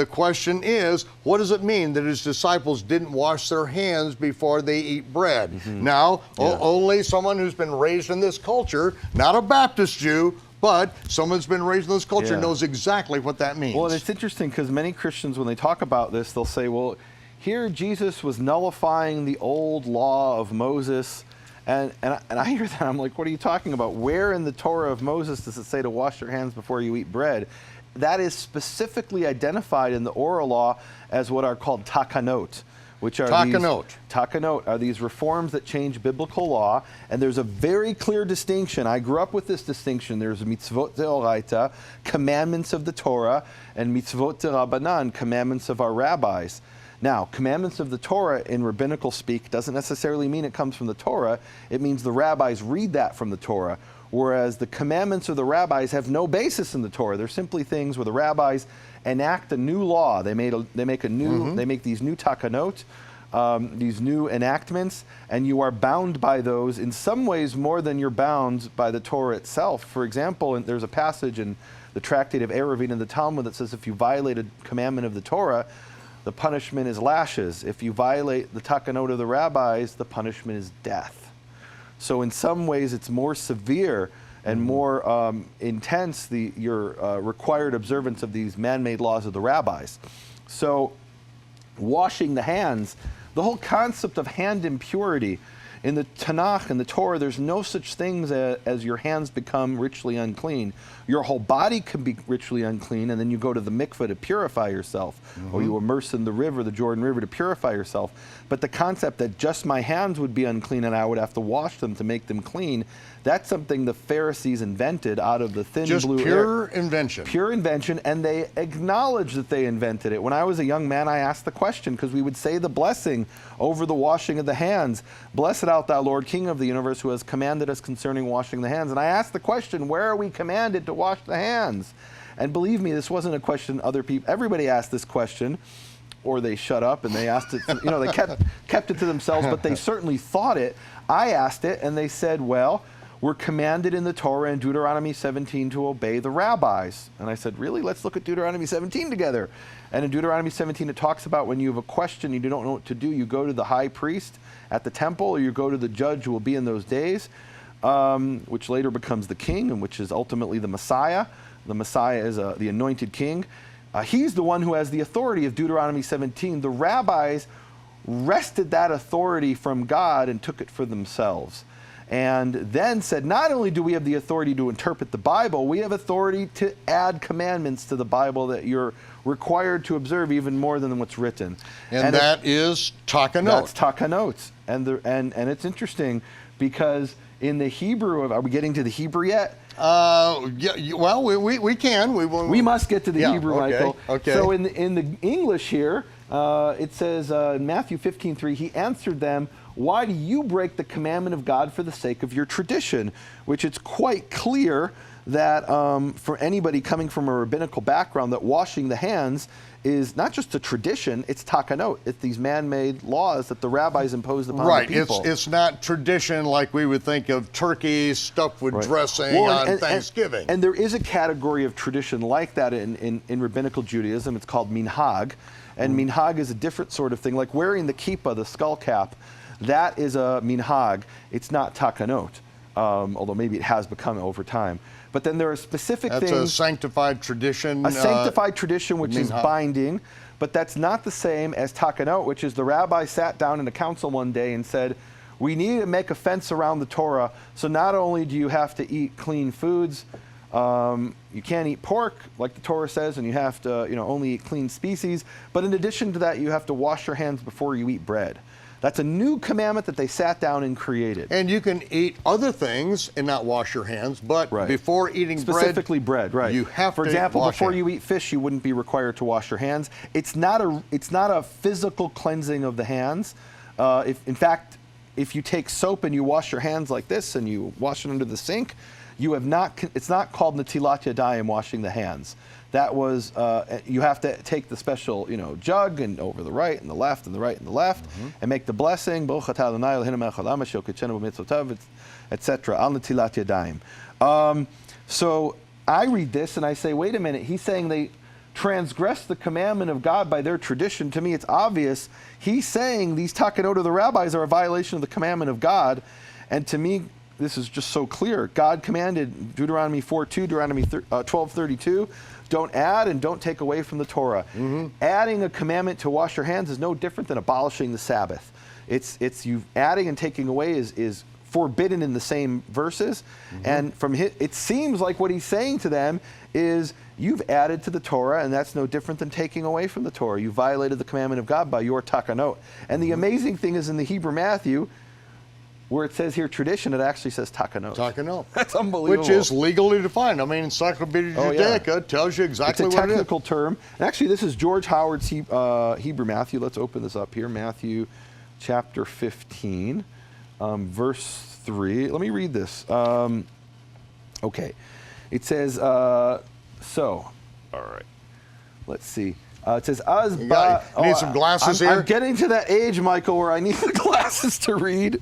The question is, what does it mean that his disciples didn't wash their hands before they eat bread? Now, only someone who's been raised in this culture, not a Baptist Jew, but someone who's been raised in this culture knows exactly what that means. Well, it's interesting because many Christians, when they talk about this, they'll say, well, here Jesus was nullifying the old law of Moses. And I hear that, I'm like, what are you talking about? Where in the Torah of Moses does it say to wash your hands before you eat bread? That is specifically identified in the oral law as what are called takanot, which are takanot are these reforms that change biblical law, and there's a very clear distinction. I grew up with this distinction. There's mitzvot deoraita, commandments of the Torah, and mitzvot derabanan, commandments of our rabbis. Now, commandments of the Torah in rabbinical speak doesn't necessarily mean it comes from the Torah. It means the rabbis read that from the Torah, whereas the commandments of the rabbis have no basis in the Torah. They're simply things where the rabbis enact a new law. They make these new takanot, these new enactments, and you are bound by those in some ways more than you're bound by the Torah itself. For example, there's a passage in the Tractate of Eruvin in the Talmud that says if you violate a commandment of the Torah, the punishment is lashes. If you violate the takanot of the rabbis, the punishment is death. So in some ways, it's more severe and more intense, your required observance of these man-made laws of the rabbis. So washing the hands, the whole concept of hand impurity, in the Tanakh and the Torah, there's no such things as your hands become ritually unclean. Your whole body can be ritually unclean, and then you go to the mikveh to purify yourself, or you immerse in the river, the Jordan River, to purify yourself. But the concept that just my hands would be unclean and I would have to wash them to make them clean, that's something the Pharisees invented out of the thin blue air. Just pure invention. Pure invention, and they acknowledged that they invented it. When I was a young man, I asked the question, because we would say the blessing over the washing of the hands. Blessed art thou, Lord, King of the universe, who has commanded us concerning washing the hands. And I asked the question, where are we commanded to wash the hands? And believe me, this wasn't a question other people, everybody asked this question, or they shut up and they asked it, they kept it to themselves, but they certainly thought it. I asked it, and they said, well, we're commanded in the Torah in Deuteronomy 17 to obey the rabbis. And I said, really? Let's look at Deuteronomy 17 together. And in Deuteronomy 17, it talks about when you have a question, you don't know what to do, you go to the high priest at the temple, or you go to the judge who will be in those days, which later becomes the king, and which is ultimately the Messiah. The Messiah is the anointed king. He's the one who has the authority of Deuteronomy 17. The rabbis wrested that authority from God and took it for themselves. And then said, not only do we have the authority to interpret the Bible, we have authority to add commandments to the Bible that you're required to observe even more than what's written. And that is takanot. That's takanot. And it's interesting because in the Hebrew, are we getting to the Hebrew yet? Yeah, well, we can. We must get to the Hebrew, okay, Michael. Okay. So in the English here, it says in Matthew 15:3, he answered them, why do you break the commandment of God for the sake of your tradition? Which it's quite clear that for anybody coming from a rabbinical background, that washing the hands is not just a tradition, it's takanot. It's these man-made laws that the rabbis imposed upon the people. Right, it's not tradition like we would think of turkey stuffed with dressing on Thanksgiving. And there is a category of tradition like that in rabbinical Judaism. It's called minhag. And minhag is a different sort of thing, like wearing the kippah, the skull cap. That is a minhag. It's not takanot, although maybe it has become over time. But then there are specific things. That's a sanctified tradition. A sanctified tradition, which is binding, but that's not the same as takanot, which is the rabbi sat down in a council one day and said, we need to make a fence around the Torah, so not only do you have to eat clean foods, you can't eat pork, like the Torah says, and you have to only eat clean species, but in addition to that, you have to wash your hands before you eat bread. That's a new commandment that they sat down and created. And you can eat other things and not wash your hands, but before eating specifically bread, right? You have For to example, wash before you eat fish, you wouldn't be required to wash your hands. It's not a physical cleansing of the hands. In fact, if you take soap and you wash your hands like this and you wash it under the sink, you have not. It's not called netilat yadayim, washing the hands. That was, you have to take the special, jug and over the right and the left and the right and the left and make the blessing, etc. Al netilat yadayim. So I read this and I say, wait a minute, he's saying they transgressed the commandment of God by their tradition. To me, it's obvious. He's saying these takanot of the rabbis are a violation of the commandment of God. And to me, this is just so clear. God commanded, Deuteronomy 4:2, Deuteronomy 12:32, don't add and don't take away from the Torah. Adding a commandment to wash your hands is no different than abolishing the Sabbath. It's you adding and taking away is forbidden in the same verses. And from it seems like what he's saying to them is, you've added to the Torah, and that's no different than taking away from the Torah. You violated the commandment of God by your takanot. And the amazing thing is in the Hebrew Matthew, where it says here tradition, it actually says takanot. Takanot. That's unbelievable. Which is legally defined. I mean, Encyclopedia Judaica tells you exactly what it is. It's a technical term. And actually, this is George Howard's Hebrew Matthew. Let's open this up here. Matthew chapter 15, verse 3. Let me read this. Okay. It says, all right. Let's see. It says, You need some glasses here? I'm getting to that age, Michael, where I need the glasses to read.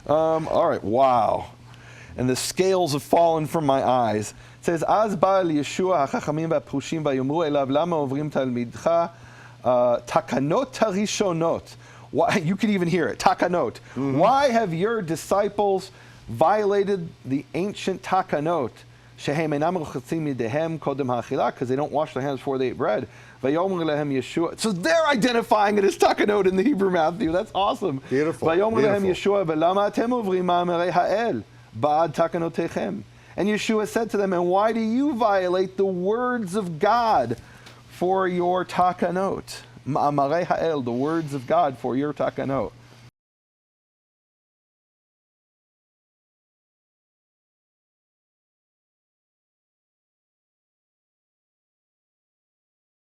All right, wow. And the scales have fallen from my eyes. It says, Az ba'al Yeshua hachachamim v'aprushim v'yomru elav lama ovrim talmidcha takanot harishonot. You can even hear it, takanot. Why have your disciples violated the ancient takanot? Shehem enam rochatzim yidehem kodem ha'achila, because they don't wash their hands before they eat bread. Vayomer lehem Yeshua. So they're identifying it as takanot in the Hebrew Matthew. That's awesome. Beautiful. Vayomer lehem Yeshua velama atem ovrim ma'amarei ha'el ba'ad takanotechem. And Yeshua said to them, and why do you violate the words of God for your takanot? Ma'amarei ha'el, the words of God for your takanot.